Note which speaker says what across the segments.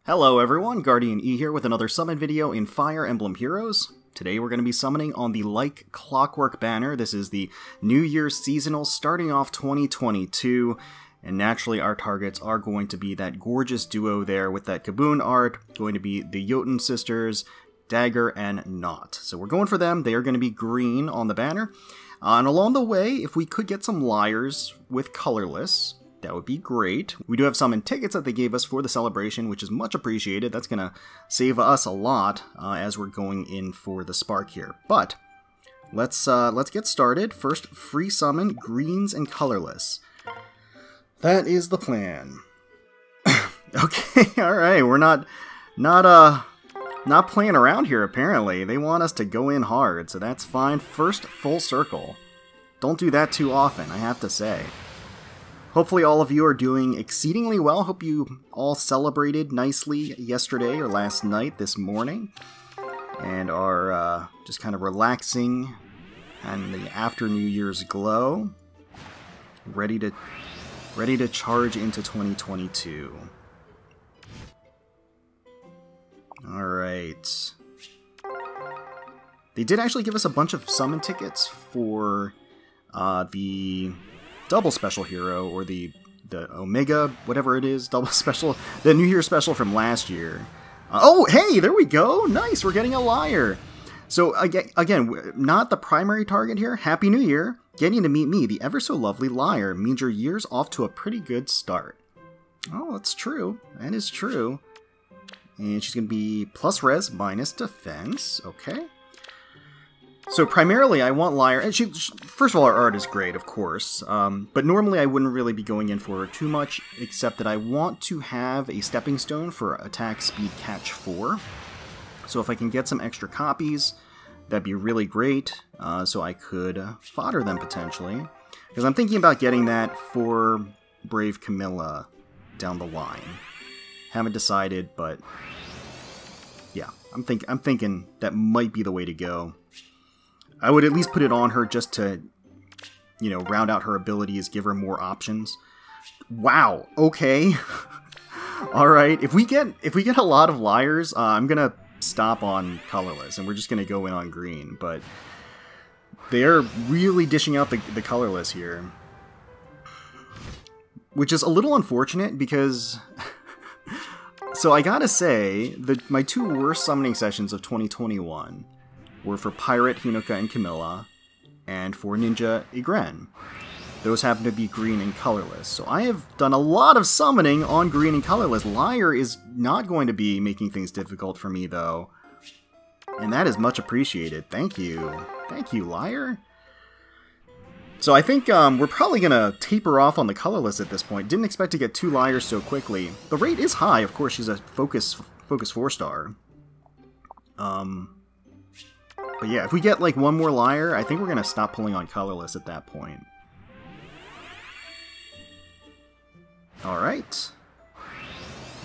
Speaker 1: Hello everyone, GuardianE here with another summon video in Fire Emblem Heroes. Today we're going to be summoning on the Like Clockwork banner. This is the New Year's seasonal starting off 2022, and naturally our targets are going to be that gorgeous duo there with that Kaboon art, going to be the Jötun sisters, Dagr and Nott. So we're going for them. They are going to be green on the banner. And along the way, if we could get some Lyres with colorless, that would be great. We do have summon tickets that they gave us for the celebration, which is much appreciated. That's going to save us a lot as we're going in for the spark here. But let's get started. First, free summon greens and colorless. That is the plan. Okay, all right. We're not playing around here. Apparently, they want us to go in hard, so that's fine. First full circle. Don't do that too often, I have to say. Hopefully all of you are doing exceedingly well. Hope you all celebrated nicely yesterday or last night, this morning, and are just kind of relaxing and the after New Year's glow, ready to charge into 2022. All right. They did actually give us a bunch of summon tickets for the double special hero, or the Omega, whatever it is, double special, the New Year special from last year. Oh, hey, there we go. Nice, we're getting a Lyre. So again, not the primary target here. Happy New Year. Getting to meet me, the ever so lovely Lyre, means your year's off to a pretty good start. Oh, that's true. That is true. And she's going to be plus res, minus defense. Okay. So primarily, I want Lyre, and first of all, our art is great, of course, but normally I wouldn't really be going in for her too much, except that I want to have a stepping stone for attack speed catch 4. So if I can get some extra copies, that'd be really great, so I could fodder them potentially, because I'm thinking about getting that for Brave Camilla down the line. Haven't decided, but yeah, I'm thinking that might be the way to go. I would at least put it on her just to, you know, round out her abilities, give her more options. Wow. Okay. All right. If we get a lot of Lyres, I'm gonna stop on colorless, and we're just gonna go in on green. But they're really dishing out the colorless here, which is a little unfortunate because. So I gotta say that my two worst summoning sessions of 2021. Were for Pirate, Hinoka, and Camilla, and for Ninja, Igren. Those happen to be green and colorless. So I have done a lot of summoning on green and colorless. Lyre is not going to be making things difficult for me, though. And that is much appreciated. Thank you. Thank you, Lyre. So I think we're probably going to taper off on the colorless at this point. Didn't expect to get 2 Lyres so quickly. The rate is high, of course. She's a focus 4-star. But yeah, if we get like one more Lyre, I think we're going to stop pulling on colorless at that point. Alright.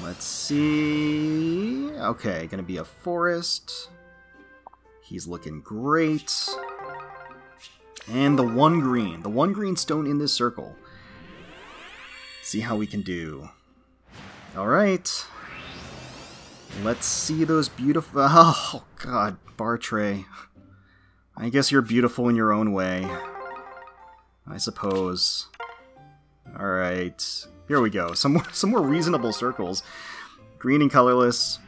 Speaker 1: Let's see. Okay, going to be a forest. He's looking great. And the one green stone in this circle. See how we can do. Alright. Let's see those beautiful... Oh, God, Bartray. I guess you're beautiful in your own way. I suppose. Alright. Here we go. Some more reasonable circles. Green and colorless.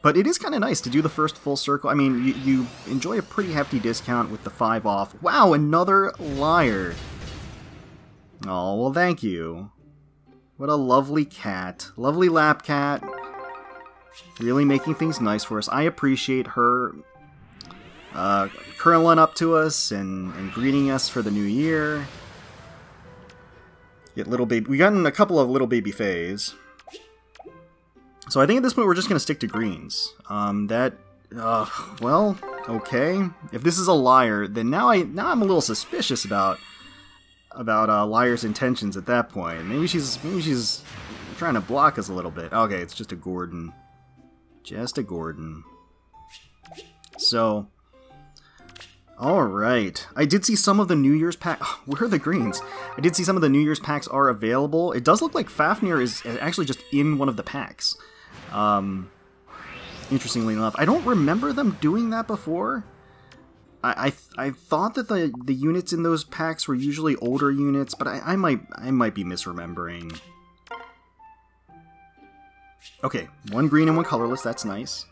Speaker 1: But it is kind of nice to do the first full circle. I mean, you enjoy a pretty hefty discount with the 5 off. Wow, another Lyre. Oh, well, thank you. What a lovely cat. Lovely lap cat. Really making things nice for us. I appreciate her curling up to us and greeting us for the new year. Get little baby. We got in a couple of little baby Fays. So I think at this point we're just going to stick to greens. Well, okay. If this is a Lyre, then now I'm a little suspicious about Lyre's intentions at that point. Maybe she's trying to block us a little bit. Okay, it's just a Gordon. Just a Gordon. So, Alright. I did see some of the New Year's pack. Oh, where are the greens? I did see some of the New Year's packs are available. It does look like Fafnir is actually just in one of the packs. Interestingly enough. I don't remember them doing that before. I thought that the units in those packs were usually older units, but I might be misremembering. Okay, one green and one colorless, that's nice.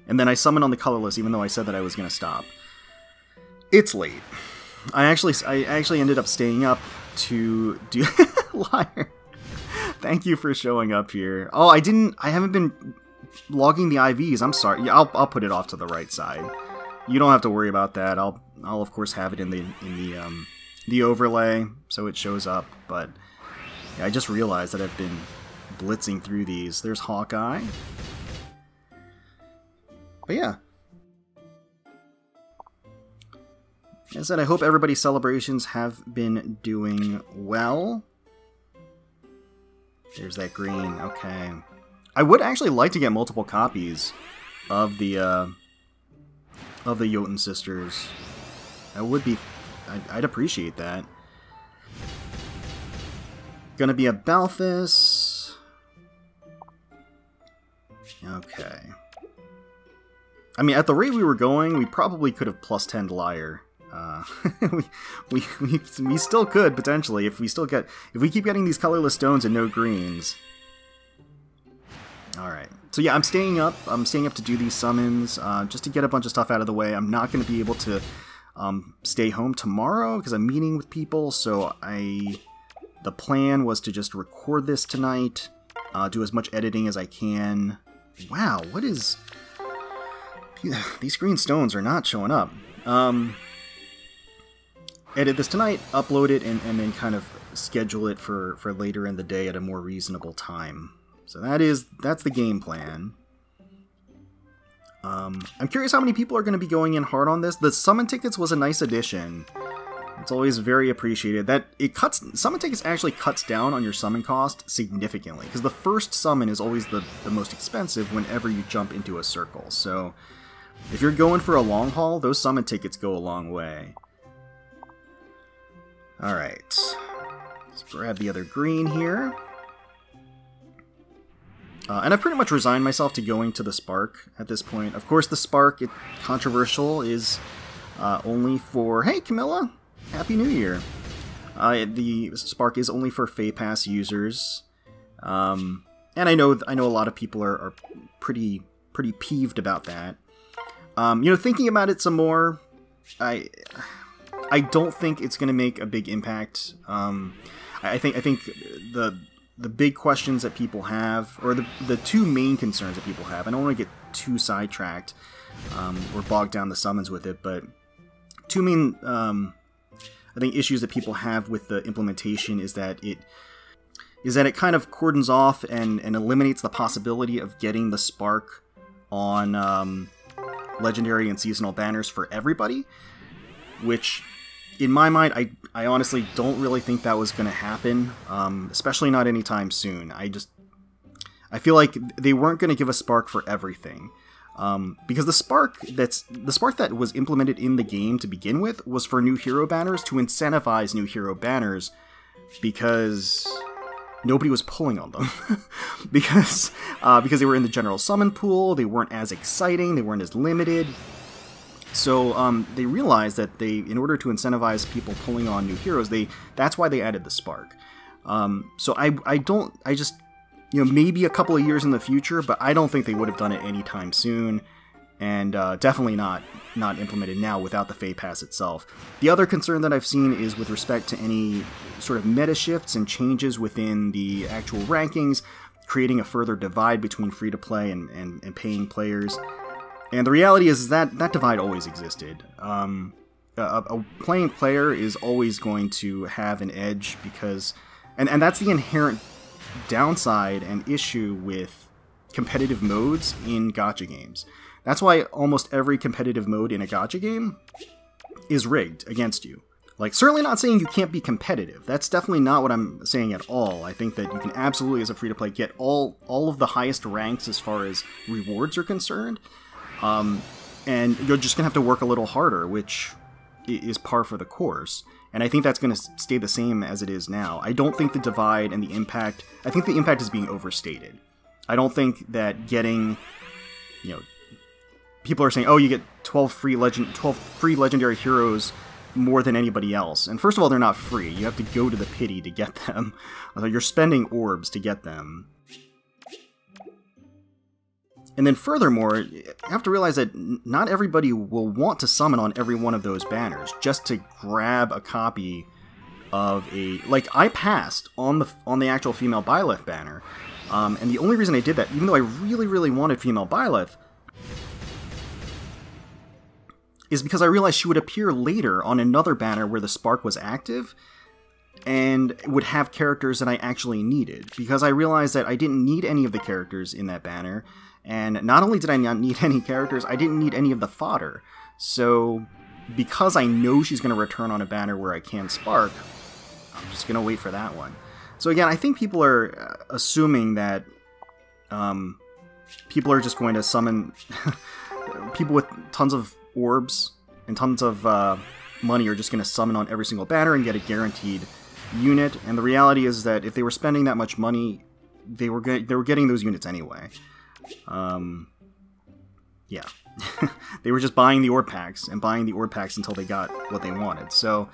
Speaker 1: And then I summon on the colorless, even though I said that I was going to stop. It's late. I actually ended up staying up to do Lyre. Thank you for showing up here. Oh, I haven't been logging the IVs. I'm sorry. Yeah, I'll put it off to the right side. You don't have to worry about that. I'll of course have it in the overlay so it shows up. But yeah, I just realized that I've been blitzing through these. There's Hawkeye. But yeah. As I said, I hope everybody's celebrations have been doing well. There's that green. Okay. I would actually like to get multiple copies of the Jötun sisters. That would be... I'd appreciate that. Gonna be a Balthus. Okay. I mean, at the rate we were going, we probably could have plus 10'd Lyre. We still could, potentially, if we keep getting these colorless stones and no greens. Alright. So yeah, I'm staying up to do these summons, just to get a bunch of stuff out of the way. I'm not going to be able to stay home tomorrow, because I'm meeting with people, so the plan was to just record this tonight, do as much editing as I can. Wow, what is... These green stones are not showing up. Edit this tonight, upload it, and then kind of schedule it for later in the day at a more reasonable time. So that's the game plan. I'm curious how many people are going to be going in hard on this. The summon tickets was a nice addition. It's always very appreciated. Summon tickets actually cuts down on your summon cost significantly, because the first summon is always the most expensive whenever you jump into a circle. So if you're going for a long haul, those summon tickets go a long way. Alright. Let's grab the other green here. And I've pretty much resigned myself to going to the Spark at this point. Of course, the Spark, controversial, is only for... Hey, Camilla! Happy New Year! The Spark is only for FEH Pass users. And I know a lot of people are pretty peeved about that. Thinking about it some more, I don't think it's going to make a big impact. I think the big questions that people have, or the two main concerns that people have, I don't want to get too sidetracked or bogged down the summons with it, but two main I think issues that people have with the implementation is that it kind of cordons off and eliminates the possibility of getting the Spark on legendary and seasonal banners for everybody, which in my mind, I honestly don't really think that was going to happen, especially not anytime soon. I feel like they weren't going to give a Spark for everything, because the Spark that was implemented in the game to begin with was for new hero banners to incentivize new hero banners, because nobody was pulling on them, because they were in the general summon pool, they weren't as exciting, they weren't as limited. So they realized that in order to incentivize people pulling on new heroes, that's why they added the Spark. So maybe a couple of years in the future, but I don't think they would have done it anytime soon, and definitely not implemented now without the FEH Pass itself. The other concern that I've seen is with respect to any sort of meta shifts and changes within the actual rankings, creating a further divide between free-to-play and paying players. And the reality is that divide always existed. A playing player is always going to have an edge because... And that's the inherent downside and issue with competitive modes in gacha games. That's why almost every competitive mode in a gacha game is rigged against you. Like, certainly not saying you can't be competitive. That's definitely not what I'm saying at all. I think that you can absolutely, as a free-to-play, get all of the highest ranks as far as rewards are concerned. And you're just going to have to work a little harder, which is par for the course. And I think that's going to stay the same as it is now. I don't think the divide and the impact... I think the impact is being overstated. I don't think that getting... You know, people are saying, oh, you get 12 free legendary heroes more than anybody else. And first of all, they're not free. You have to go to the pity to get them. You're spending orbs to get them. And then furthermore, you have to realize that not everybody will want to summon on every one of those banners just to grab a copy of a... Like, I passed on the actual female Byleth banner, and the only reason I did that, even though I really, really wanted female Byleth, is because I realized she would appear later on another banner where the Spark was active, and would have characters that I actually needed. Because I realized that I didn't need any of the characters in that banner, and not only did I not need any characters, I didn't need any of the fodder. So, because I know she's going to return on a banner where I can Spark, I'm just going to wait for that one. So again, I think people are assuming that people are just going to summon... people with tons of orbs and tons of money are just going to summon on every single banner and get a guaranteed unit. And the reality is that if they were spending that much money, they were getting those units anyway. Yeah. They were just buying the orb packs and buying the orb packs until they got what they wanted. So,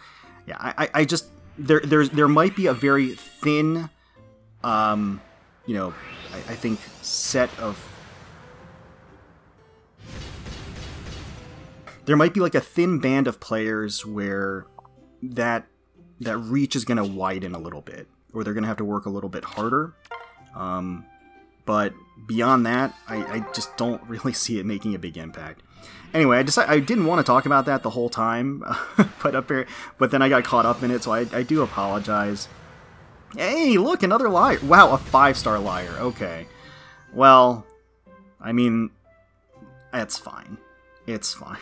Speaker 1: yeah, I just... There might be a very thin, you know, I think set of... There might be like a thin band of players where that reach is going to widen a little bit, or they're going to have to work a little bit harder. But beyond that, I just don't really see it making a big impact. Anyway, I didn't want to talk about that the whole time, but then I got caught up in it, so I do apologize. Hey, look, another Lyre. Wow, a 5-star Lyre. Okay. Well, I mean, that's fine. It's fine.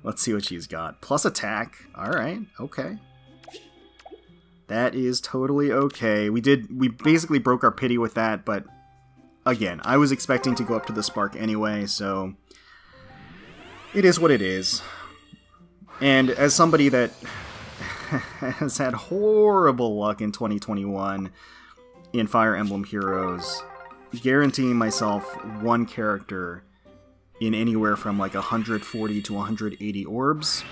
Speaker 1: Let's see what she's got. Plus attack. Alright, okay. That is totally okay. We basically broke our pity with that, but again, I was expecting to go up to the Spark anyway, so it is what it is. And as somebody that has had horrible luck in 2021 in Fire Emblem Heroes, guaranteeing myself one character in anywhere from like 140 to 180 orbs,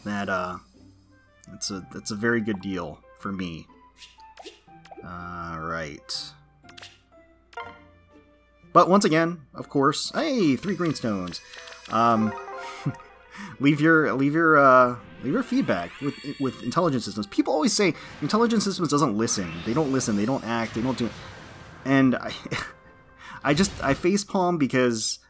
Speaker 1: that's a very good deal for me. Alright. But once again, of course, hey, 3 green stones. Leave your feedback with intelligence systems. People always say intelligence systems doesn't listen. They don't listen. They don't act. They don't do. And I facepalm because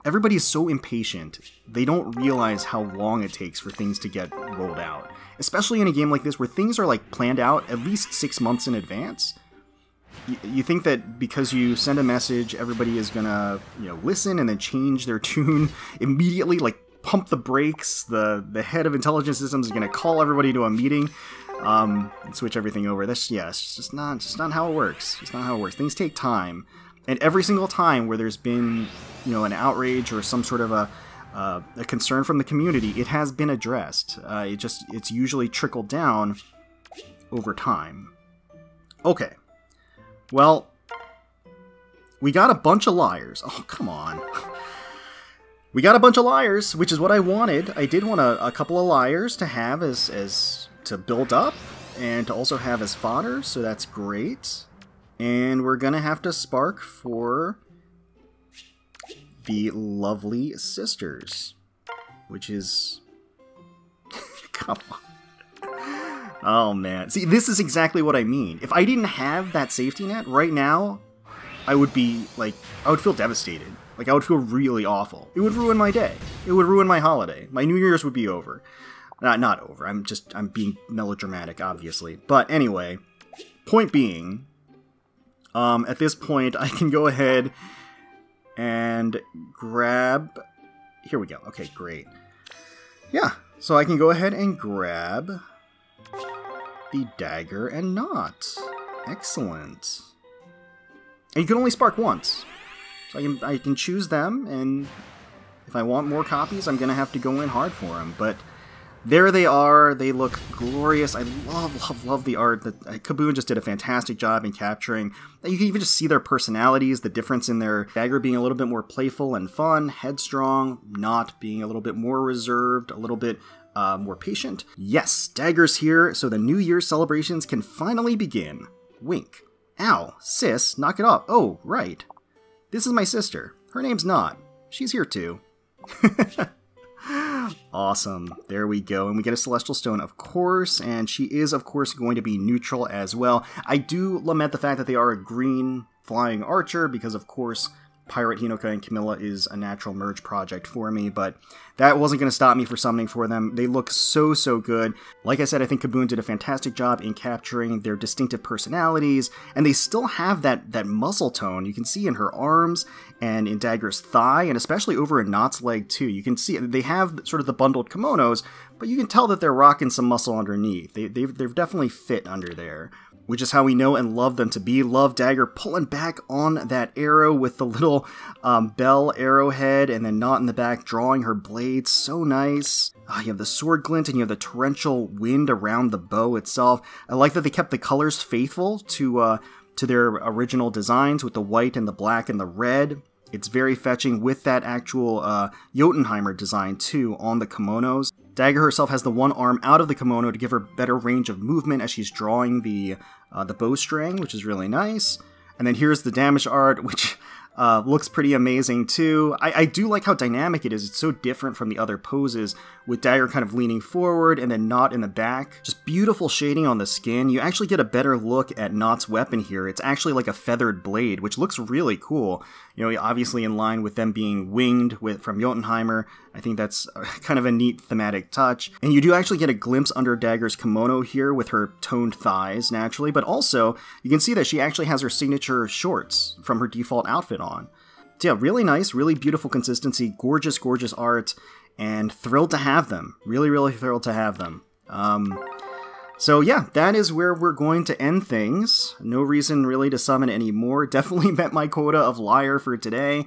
Speaker 1: everybody is so impatient. They don't realize how long it takes for things to get rolled out. Especially in a game like this where things are like planned out at least 6 months in advance. You think that because you send a message, everybody is gonna, you know, listen and then change their tune immediately, like pump the brakes. The head of intelligence systems is gonna call everybody to a meeting, and switch everything over. It's just not how it works. It's not how it works. Things take time, and every single time where there's been, you know, an outrage or some sort of a concern from the community, it has been addressed. It's usually trickled down over time. Okay. Well, we got a bunch of Lyres. Oh, come on. We got a bunch of Lyres, which is what I wanted. I did want a couple of Lyres to have as to build up and to also have as fodder, so that's great. And we're going to have to spark for the lovely sisters, which is... Come on. Oh, man. See, this is exactly what I mean. If I didn't have that safety net right now, I would be, like, I would feel devastated. Like, I would feel really awful. It would ruin my day. It would ruin my holiday. My New Year's would be over. Not over. I'm being melodramatic, obviously. But anyway, point being, at this point, I can go ahead and grab... Here we go. Okay, great. Yeah, so I can go ahead and grab the Dagr Nott. Excellent. And you can only spark once. So I can choose them, and If I want more copies, I'm going to have to go in hard for them. But there they are. They look glorious. I love the art. Kaboom just did a fantastic job in capturing. You can even just see their personalities, the difference in their Dagr being a little bit more playful and fun, headstrong, Nott being a little bit more reserved, a little bit more patient. Yes, Dagr's here, so the New Year's celebrations can finally begin. Wink. Ow, sis, knock it off. Oh, right. This is my sister. Her name's Nott. She's here too. Awesome. There we go. And we get a Celestial Stone, of course, and she is, of course, going to be neutral as well. I do lament the fact that they are a green flying archer because, of course, Pirate Hinoka and Camilla is a natural merge project for me, but that wasn't going to stop me for summoning for them. They look so good. Like I said, I think Kaboom did a fantastic job in capturing their distinctive personalities, and they still have that muscle tone. You can see in her arms and in Dagr's thigh, and especially over in Nott's leg too. You can see they have sort of the bundled kimonos, but you can tell that they're rocking some muscle underneath. They're definitely fit under there, which is how we know and love them to be. Love Dagr pulling back on that arrow with the little bell arrowhead, and then Nott in the back drawing her blades. So nice. You have the sword glint, and you have the torrential wind around the bow itself. I like that they kept the colors faithful to their original designs with the white and the black and the red. It's very fetching with that actual Jötunheimer design too on the kimonos. Dagr herself has the one arm out of the kimono to give her better range of movement as she's drawing the bowstring, which is really nice. And then here's the damage art, which looks pretty amazing too. I do like how dynamic it is. It's so different from the other poses, with Dagr kind of leaning forward and then Nott in the back. Just beautiful shading on the skin. You actually get a better look at Nott's weapon here. It's actually like a feathered blade, which looks really cool. You know, obviously in line with them being winged from Jötunheimer. I think that's kind of a neat thematic touch. And you do actually get a glimpse under Dagr's kimono here with her toned thighs, naturally, but also you can see that she actually has her signature shorts from her default outfit on. So yeah, really nice, really beautiful consistency, gorgeous art, and thrilled to have them. Really thrilled to have them. So yeah, that is where we're going to end things. No reason really to summon anymore. Definitely met my quota of Lyre for today.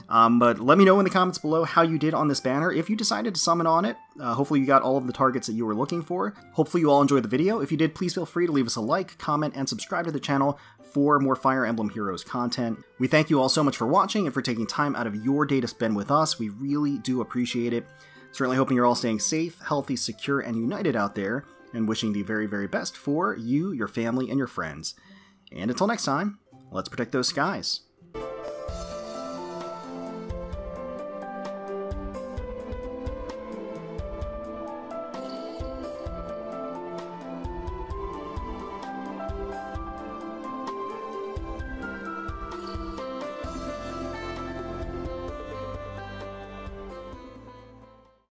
Speaker 1: But let me know in the comments below how you did on this banner. If you decided to summon on it, hopefully you got all of the targets that you were looking for. Hopefully you all enjoyed the video. If you did, please feel free to leave us a like, comment, and subscribe to the channel for more Fire Emblem Heroes content. We thank you all so much for watching and for taking time out of your day to spend with us. We really do appreciate it. Certainly hoping you're all staying safe, healthy, secure, and united out there, and wishing the very best for you, your family, and your friends. And until next time, let's protect those skies.